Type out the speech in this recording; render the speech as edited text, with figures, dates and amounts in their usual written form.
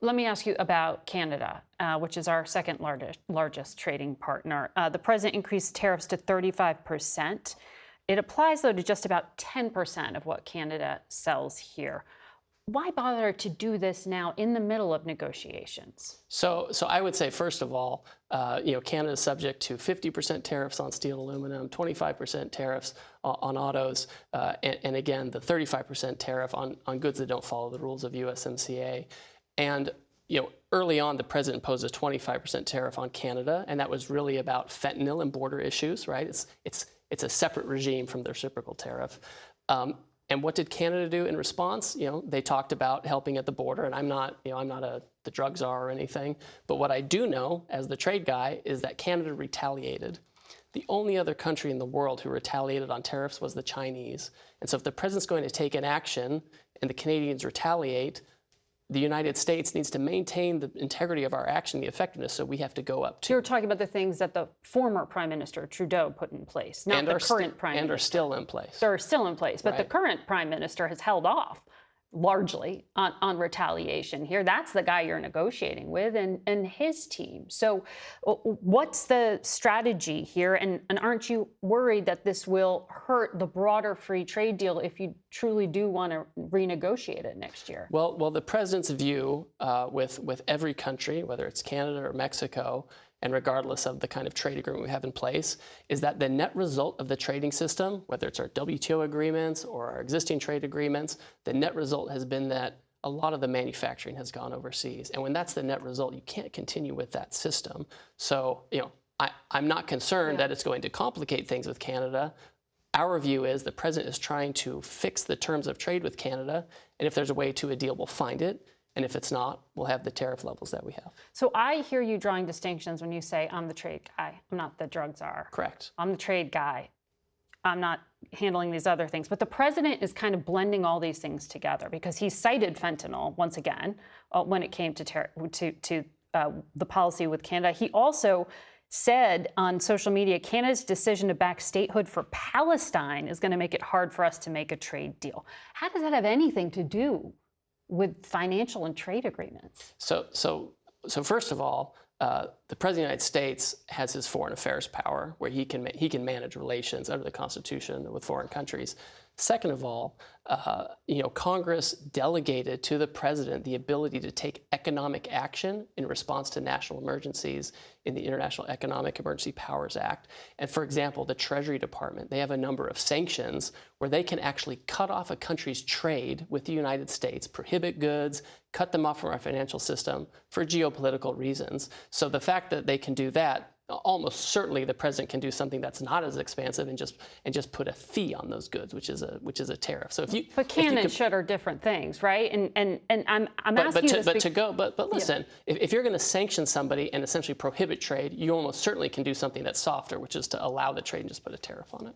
Let me ask you about Canada, which is our second largest trading partner. The president increased tariffs to 35%. It applies, though, to just about 10% of what Canada sells here. Why bother to do this now in the middle of negotiations? So I would say, first of all, Canada is subject to 50% tariffs on steel and aluminum, 25% tariffs on autos, and again, the 35% tariff on goods that don't follow the rules of USMCA. And early on, the president imposed a 25% tariff on Canada, and that was really about fentanyl and border issues, right? It's a separate regime from the reciprocal tariff. And what did Canada do in response? They talked about helping at the border, and I'm not the drug czar or anything. But what I do know, as the trade guy, is that Canada retaliated. The only other country in the world who retaliated on tariffs was the Chinese. And so if the president's going to take an action and the Canadians retaliate, the United States needs to maintain the integrity of our action, the effectiveness, so we have to go up to. You're talking about the things that the former Prime Minister Trudeau put in place, not the current Prime Minister. And are still in place. They're still in place, but right. The current Prime Minister has held off largely on retaliation here. That's the guy you're negotiating with and his team. So what's the strategy here? And aren't you worried that this will hurt the broader free trade deal if you truly do want to renegotiate it next year? Well, the president's view with every country, whether it's Canada or Mexico, and regardless of the kind of trade agreement we have in place, is that the net result of the trading system, whether it's our WTO agreements or our existing trade agreements, the net result has been that a lot of the manufacturing has gone overseas. And when that's the net result, you can't continue with that system. So, I'm not concerned that it's going to complicate things with Canada. Our view is the president is trying to fix the terms of trade with Canada, and if there's a way to a deal, we'll find it. And if it's not, we'll have the tariff levels that we have. So I hear you drawing distinctions when you say, I'm the trade guy. I'm not the drug czar. Correct. I'm the trade guy. I'm not handling these other things. But the president is kind of blending all these things together because he cited fentanyl once again when it came to the policy with Canada. He also said on social media, Canada's decision to back statehood for Palestine is going to make it hard for us to make a trade deal. How does that have anything to do with financial and trade agreements? So first of all, the President of the United States has his foreign affairs power, where he can manage relations under the Constitution with foreign countries. Second of all, Congress delegated to the president the ability to take economic action in response to national emergencies in the International Economic Emergency Powers Act. And for example, the Treasury Department, they have a number of sanctions where they can actually cut off a country's trade with the United States, prohibit goods, cut them off from our financial system for geopolitical reasons. So the fact that they can do that, almost certainly the president can do something that's not as expansive and just put a fee on those goods, which is a tariff. So but can and should are different things, right? And I'm asking you this. But listen, if you're going to sanction somebody and essentially prohibit trade, you almost certainly can do something that's softer, which is to allow the trade and just put a tariff on it.